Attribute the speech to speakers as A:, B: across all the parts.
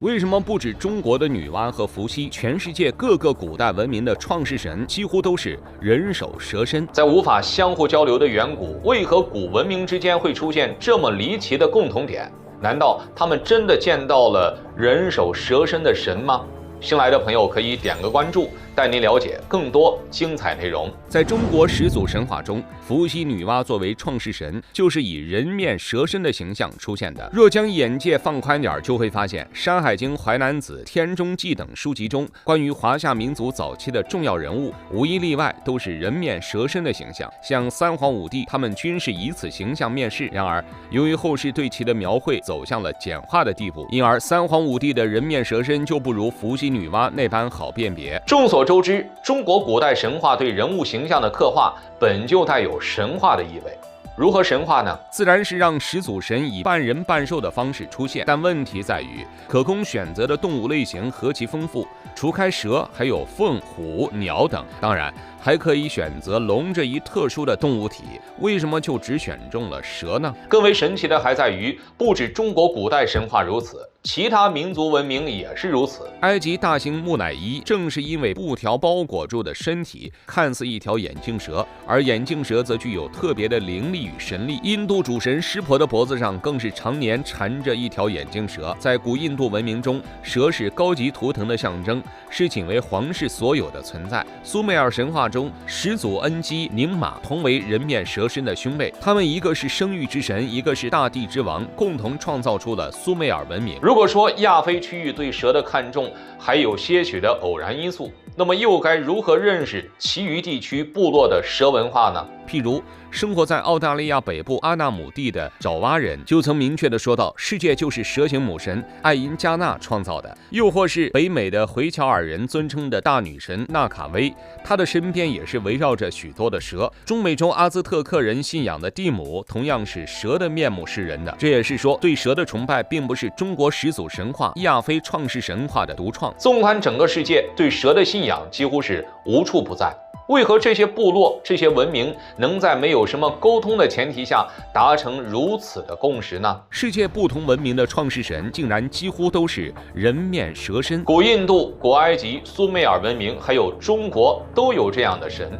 A: 为什么不止中国的女娲和伏羲，全世界各个古代文明的创世神几乎都是人首蛇身？
B: 在无法相互交流的远古，为何古文明之间会出现这么离奇的共同点？难道他们真的见到了人首蛇身的神吗？新来的朋友可以点个关注，带您了解更多精彩内容。
A: 在中国始祖神话中，伏羲、女娲作为创世神，就是以人面蛇身的形象出现的。若将眼界放宽点，就会发现《山海经·淮南子》《天中记》等书籍中，关于华夏民族早期的重要人物，无一例外都是人面蛇身的形象。像三皇五帝，他们均是以此形象面世。然而，由于后世对其的描绘走向了简化的地步，因而三皇五帝的人面蛇身就不如伏羲、女娲那般好辨别。
B: 众所周知，中国古代神话对人物形象的刻画本就带有神话的意味。如何神话呢？
A: 自然是让始祖神以半人半兽的方式出现，但问题在于可供选择的动物类型何其丰富，除开蛇，还有凤、虎、鸟等，当然还可以选择龙这一特殊的动物体。为什么就只选中了蛇呢？
B: 更为神奇的还在于，不止中国古代神话如此，其他民族文明也是如此。
A: 埃及大型木乃伊正是因为布条包裹住的身体看似一条眼镜蛇，而眼镜蛇则具有特别的灵力与神力。印度主神湿婆的脖子上更是常年缠着一条眼镜蛇。在古印度文明中，蛇是高级图腾的象征，是仅为皇室所有的存在。苏美尔神话中，始祖恩基、宁玛同为人面蛇身的兄妹，他们一个是生育之神，一个是大地之王，共同创造出了苏美尔文明。
B: 如果说亚非区域对蛇的看重还有些许的偶然因素，那么又该如何认识其余地区部落的蛇文化呢？
A: 譬如生活在澳大利亚北部阿纳姆地的爪哇人就曾明确地说到，世界就是蛇形母神艾因加纳创造的。又或是北美的回乔尔人尊称的大女神纳卡威，她的身边也是围绕着许多的蛇。中美洲阿兹特克人信仰的蒂姆同样是蛇的面目示人的。这也是说，对蛇的崇拜并不是中国始祖神话亚非创世神话的独创。
B: 纵观整个世界，对蛇的信仰几乎是无处不在。为何这些部落、这些文明能在没有什么沟通的前提下达成如此的共识呢？
A: 世界不同文明的创世神竟然几乎都是人面蛇身。
B: 古印度、古埃及、苏美尔文明还有中国都有这样的神。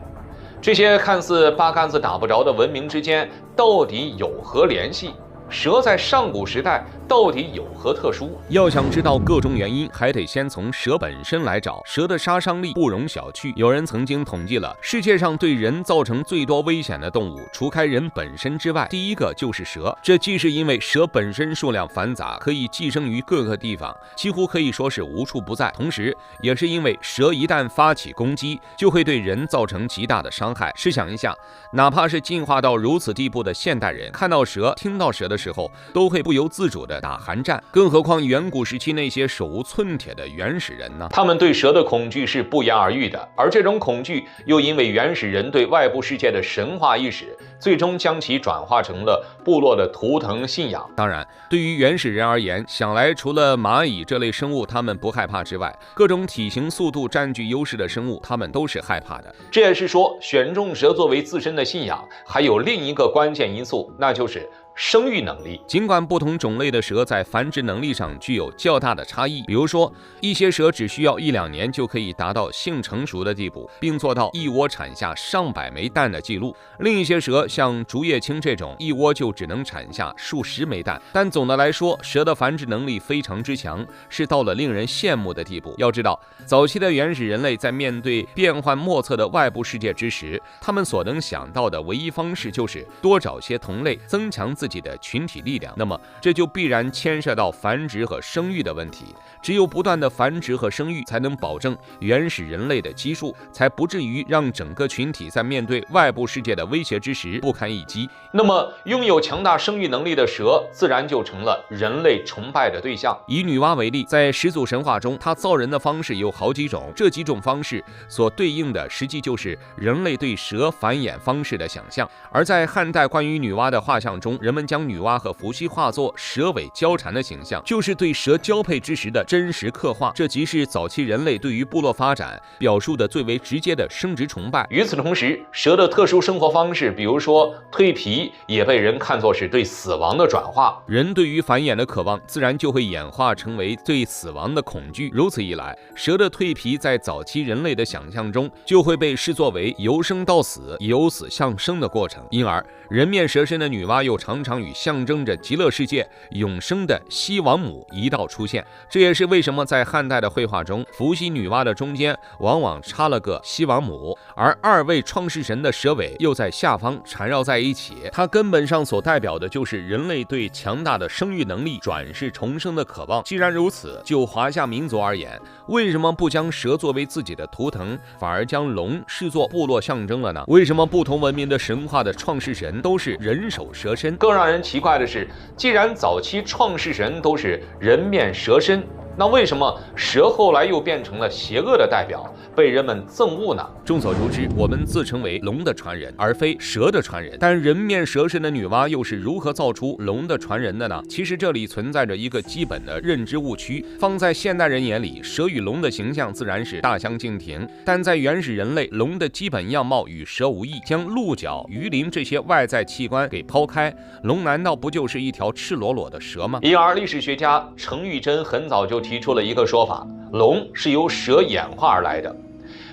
B: 这些看似八竿子打不着的文明之间到底有何联系？蛇在上古时代到底有何特殊？
A: 要想知道各种原因，还得先从蛇本身来找。蛇的杀伤力不容小觑。有人曾经统计了世界上对人造成最多危险的动物，除开人本身之外，第一个就是蛇。这既是因为蛇本身数量繁杂，可以寄生于各个地方，几乎可以说是无处不在，同时也是因为蛇一旦发起攻击，就会对人造成极大的伤害。试想一下，哪怕是进化到如此地步的现代人，看到蛇、听到蛇的时候，都会不由自主地打寒战，更何况远古时期那些手无寸铁的原始人呢？
B: 他们对蛇的恐惧是不言而喻的，而这种恐惧又因为原始人对外部世界的神话意识，最终将其转化成了部落的图腾信仰。
A: 当然，对于原始人而言，想来除了蚂蚁这类生物他们不害怕之外，各种体型速度占据优势的生物他们都是害怕的。
B: 这也是说，选中蛇作为自身的信仰还有另一个关键因素，那就是生育能力。
A: 尽管不同种类的蛇在繁殖能力上具有较大的差异，比如说一些蛇只需要1-2年就可以达到性成熟的地步，并做到一窝产下上百枚蛋的记录，另一些蛇像竹叶青这种一窝就只能产下数十枚蛋。但总的来说，蛇的繁殖能力非常之强，是到了令人羡慕的地步。要知道，早期的原始人类在面对变幻莫测的外部世界之时，他们所能想到的唯一方式就是多找些同类，增强自己的群体力量。那么这就必然牵涉到繁殖和生育的问题。只有不断的繁殖和生育，才能保证原始人类的基数，才不至于让整个群体在面对外部世界的威胁之时不堪一击。
B: 那么拥有强大生育能力的蛇，自然就成了人类崇拜的对象。
A: 以女娲为例，在始祖神话中，她造人的方式有好几种，这几种方式所对应的实际就是人类对蛇繁衍方式的想象。而在汉代关于女娲的画像中，人人们将女娲和伏羲画作蛇尾交缠的形象，就是对蛇交配之时的真实刻画。这即是早期人类对于部落发展表述的最为直接的生殖崇拜。
B: 与此同时，蛇的特殊生活方式，比如说蜕皮，也被人看作是对死亡的转化。
A: 人对于繁衍的渴望，自然就会演化成为对死亡的恐惧。如此一来，蛇的蜕皮在早期人类的想象中，就会被视作为由生到死、由死向生的过程。因而，人面蛇身的女娲又常常与象征着极乐世界永生的西王母一道出现。这也是为什么在汉代的绘画中，伏羲女娲的中间往往插了个西王母，而二位创世神的蛇尾又在下方缠绕在一起。它根本上所代表的就是人类对强大的生育能力转世重生的渴望。既然如此，就华夏民族而言，为什么不将蛇作为自己的图腾，反而将龙视作部落象征了呢？为什么不同文明的神话的创世神都是人首蛇身？
B: 更让人奇怪的是，既然早期创世神都是人面蛇身，那为什么蛇后来又变成了邪恶的代表，被人们憎恶呢？
A: 众所周知，我们自称为龙的传人，而非蛇的传人。但人面蛇身的女娲又是如何造出龙的传人的呢？其实这里存在着一个基本的认知误区。放在现代人眼里，蛇与龙的形象自然是大相径庭，但在原始人类，龙的基本样貌与蛇无异。将鹿角、鱼鳞这些外在器官给抛开，龙难道不就是一条赤裸裸的蛇吗？
B: 因而，历史学家程玉珍很早就提出了一个说法：龙是由蛇演化而来的。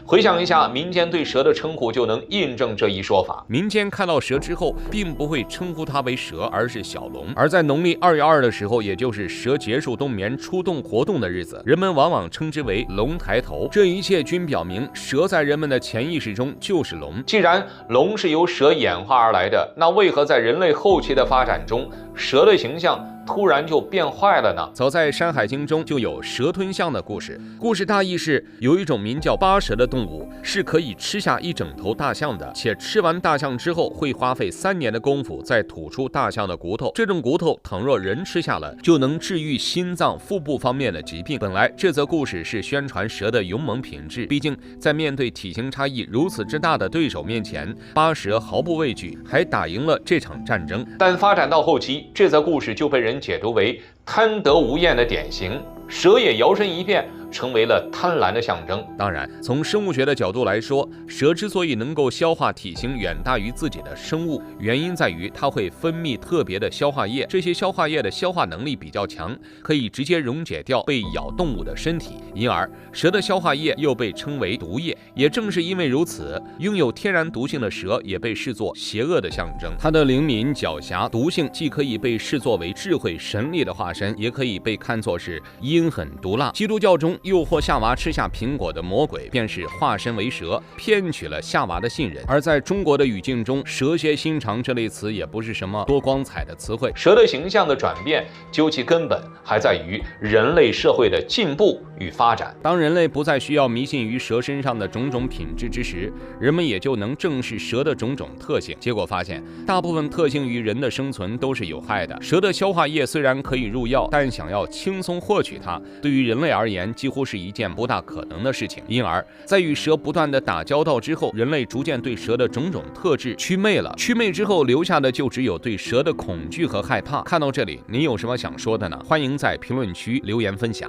B: 回想一下，民间对蛇的称呼就能印证这一说法。
A: 民间看到蛇之后，并不会称呼它为蛇，而是小龙。而在农历2月2的时候，也就是蛇结束冬眠出洞活动的日子，人们往往称之为龙抬头。这一切均表明，蛇在人们的潜意识中就是龙。
B: 既然龙是由蛇演化而来的，那为何在人类后期的发展中，蛇的形象突然就变坏了呢？
A: 早在《山海经》中就有蛇吞象的故事。故事大意是，有一种名叫巴蛇的动物，是可以吃下一整头大象的，且吃完大象之后会花费3年的功夫再吐出大象的骨头。这种骨头倘若人吃下了，就能治愈心脏、腹部方面的疾病。本来这则故事是宣传蛇的勇猛品质，毕竟在面对体型差异如此之大的对手面前，巴蛇毫不畏惧，还打赢了这场战争。
B: 但发展到后期，这则故事就被人解读为贪得无厌的典型，蛇也摇身一变成为了贪婪的象征。
A: 当然，从生物学的角度来说，蛇之所以能够消化体型远大于自己的生物，原因在于它会分泌特别的消化液，这些消化液的消化能力比较强，可以直接溶解掉被咬动物的身体，因而蛇的消化液又被称为毒液。也正是因为如此，拥有天然毒性的蛇也被视作邪恶的象征。它的灵敏、狡黠、毒性既可以被视作为智慧、神力的化身，也可以被看作是阴狠毒辣。基督教中诱惑夏娃吃下苹果的魔鬼，便是化身为蛇，骗取了夏娃的信任。而在中国的语境中，蛇蝎心肠这类词也不是什么多光彩的词汇。
B: 蛇的形象的转变，究其根本还在于人类社会的进步与发展。
A: 当人类不再需要迷信于蛇身上的种种品质之时，人们也就能正视蛇的种种特性。结果发现，大部分特性与人的生存都是有害的。蛇的消化液虽然可以入药，但想要轻松获取它，对于人类而言几乎是一件不大可能的事情。因而，在与蛇不断的打交道之后，人类逐渐对蛇的种种特质祛魅了。祛魅之后，留下的就只有对蛇的恐惧和害怕。看到这里，你有什么想说的呢？欢迎在评论区留言分享。